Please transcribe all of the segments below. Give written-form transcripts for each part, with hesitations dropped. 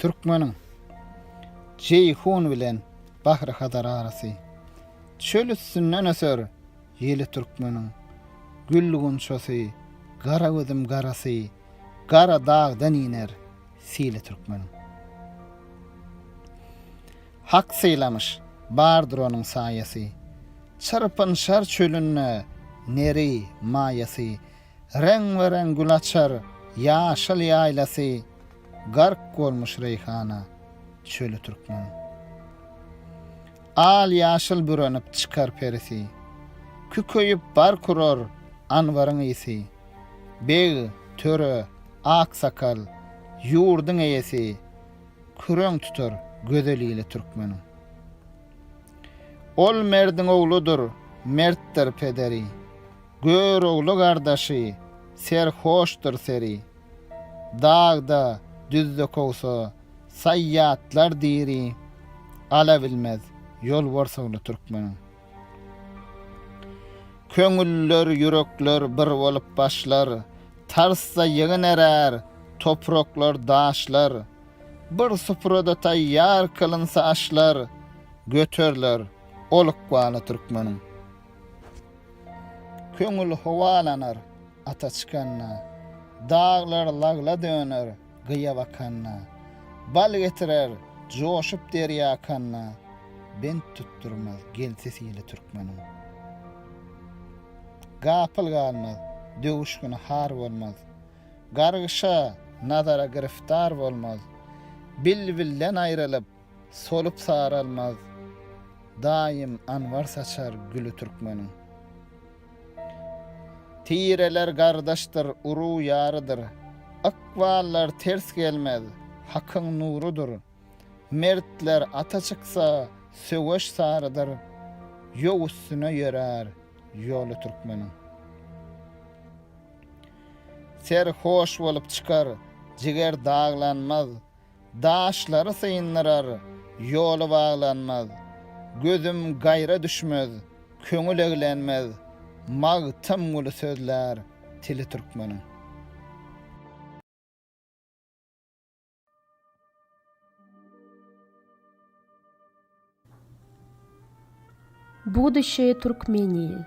Turkmeniň Jeýhun bilen bahry-Hazar arasy. Çöl üstünden öser ýeli Turkmeniň. Gül-gunçasy, Gara gözüm garasy, Gara dagdan iner, sili Türkmeniň. Hak sylamış, bardyr onuň saýasy. Çırpın şar çölünne, neri-maýasy. Reňbe-reň gül açar, ýaşyl ýaýlasy. Gark bolmuş reýhana, çölü Türkmen. Al-ýaşyly bürenip çykar perisi. Küköýüp bar kurar anwaryň isi. Beg, töre, ak sakal, ýurduň eýesi. Küreň tutar gözelili Türkmeniň. Ol merdiň ogludur, mertdir pederi. Gör oglu gardaşy, serhoşdur seri. Dagda düzde kowsa, sayyatlar diri. Ala bilmez, yol warsagly Türkmeniň. Köňüller, yürekler bir bolup başlar. Tarssa ýygyn erer, topraklar daşlar. Bir supurada taýýar kılınsa aşlar. Götörler, olukwaly Türkmeniň. Köňül howalanar, ata çykanna. Dağlar lagla döner, gyýa bakanna. Bal getirer, joşup derýa kanna. Ben tutturmaz, gelsesiyle Türkmeniň. Gapyl galmaz, döwüşgüne har bolmaz. Gargışa, nazara giriftar bolmaz. Bilbilden aýrylyp, solup saralmaz. Daim anwar saçar gülü Türkmeniň. Tireler gardaşdyr, uru ýarydyr. Akwallar ters gelmez, hakyň nurudur. Mertler ata çyksa, söwüş sarıdyr. Ýol üstüne ýörer, ýolu Türkmeniň. Serhoş bolup çykar, jiger daglanmaz. Daşlary syňdyrar, ýolu baglanmaz. Gözüm gaýra düşmez, köňül eglenmez. Magtymguly sözler, tili Türkmeniň. Будущее Туркмении.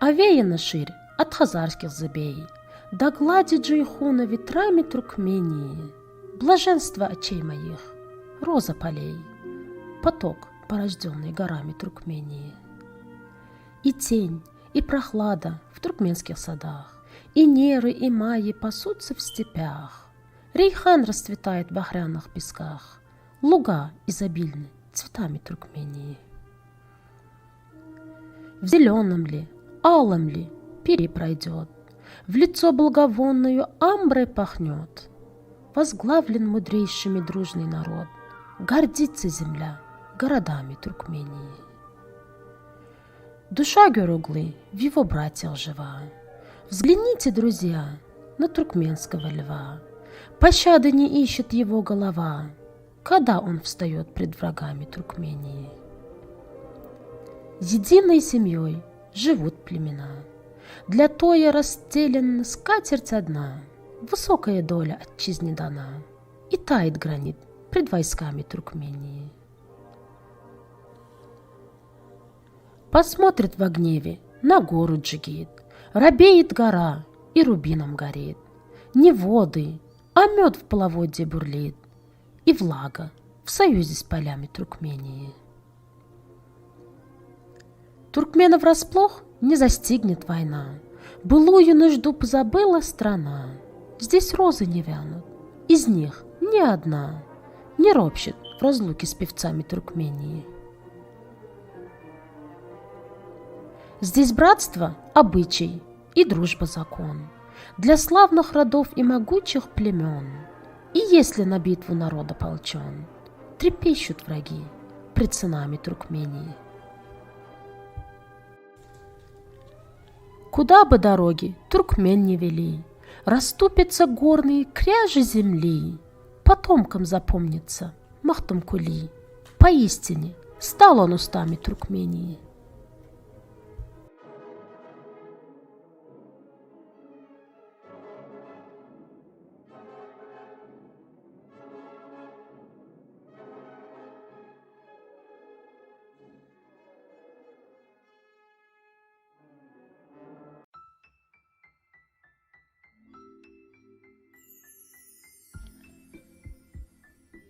Овеяно ширь от хазарских забей, до глади Jeýhuna ветрами Туркмении. Блаженство очей моих, роза полей, поток, порожденный горами Туркмении. И тень, и прохлада в туркменских садах, и неры, и маи пасутся в степях. Рейхан расцветает в багряных песках, луга изобильны цветами Туркмении. В зеленом ли, алом ли пири пройдет, в лицо благовонную амброй пахнет. Возглавлен мудрейшими дружный народ, гордится земля городами Туркмении. Душа Гёруглы в его братьях жива. Взгляните, друзья, на туркменского льва. Пощады не ищет его голова, когда он встает пред врагами Туркмении. Единой семьей живут племена. Для тоя расстелена скатерть одна, высокая доля отчизне дана, и тает гранит пред войсками Туркмении. Посмотрит во гневе на гору Джигит, робеет гора и рубином горит. Не воды, а мед в половодье бурлит, и влага в союзе с полями Туркмении. Туркменов врасплох не застигнет война, былую нужду позабыла страна. Здесь розы не вянут, из них ни одна не ропщет в разлуке с певцами Туркмении. Здесь братство – обычай и дружба – закон для славных родов и могучих племен. И если на битву народ ополчен, трепещут враги пред сынами Туркмении. Куда бы дороги Туркмен не вели, расступятся горные кряжи земли, потомкам запомнится Магтymguly. Поистине стал он устами Туркмении.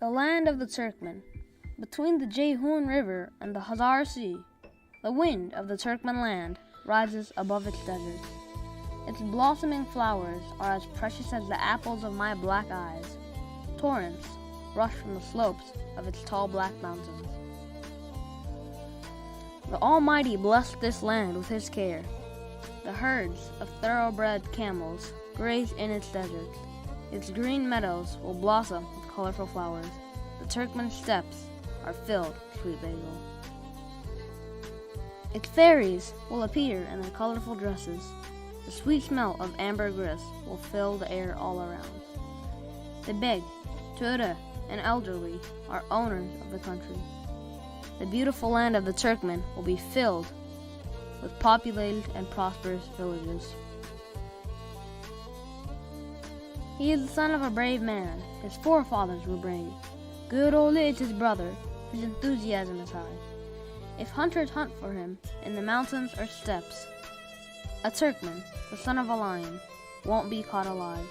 The land of the Turkmen, between the Jeýhun River and the Hazar Sea, the wind of the Turkmen land rises above its deserts. Its blossoming flowers are as precious as the apples of my black eyes. Torrents rush from the slopes of its tall black mountains. The Almighty blessed this land with His care. The herds of thoroughbred camels graze in its deserts. Its green meadows will blossom with colorful flowers. The Turkmen steppes are filled with sweet basil. Its fairies will appear in their colorful dresses. The sweet smell of ambergris will fill the air all around. The big, Töre, and elderly are owners of the country. The beautiful land of the Turkmen will be filled with populated and prosperous villages. He is the son of a brave man. His forefathers were brave. Gül-gunçasy is his brother. His enthusiasm is high. If hunters hunt for him in the mountains or steppes, a Turkmen, the son of a lion, won't be caught alive.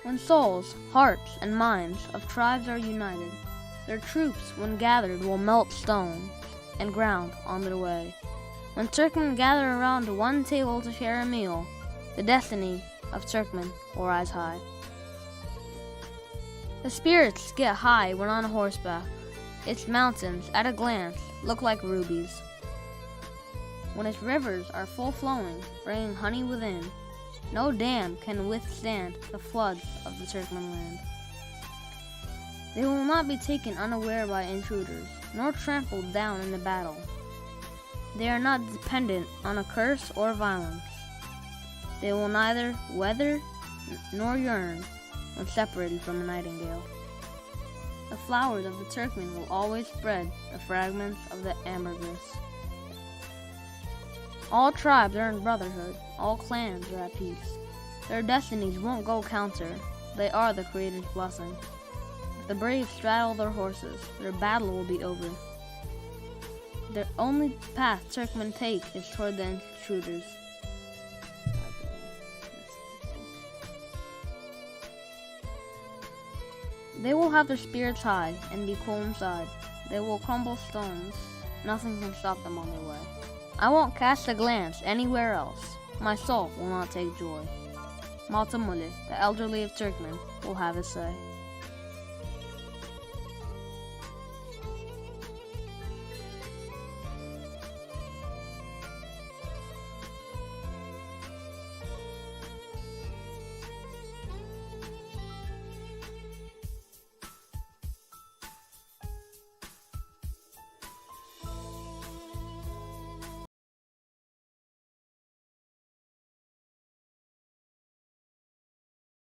When souls, hearts, and minds of tribes are united, their troops, when gathered, will melt stone and ground on their way. When Turkmen gather around one table to share a meal, the destiny of Turkmen will rise high. The spirits get high when on horseback. Its mountains, at a glance, look like rubies. When its rivers are full-flowing, bringing honey within, no dam can withstand the floods of the Turkmen land. They will not be taken unaware by intruders, nor trampled down in the battle. They are not dependent on a curse or violence. They will neither weather nor yearn when separated from a nightingale. The flowers of the Turkmen will always spread the fragments of the ambergris. All tribes are in brotherhood, all clans are at peace. Their destinies won't go counter, they are the Creator's blessing. If the brave straddle their horses, their battle will be over. The only path Turkmen take is toward the intruders. They will have their spirits high and be cool inside. They will crumble stones. Nothing can stop them on their way. I won't cast a glance anywhere else. My soul will not take joy. Magtymguly, the elderly of Turkmen, will have his say.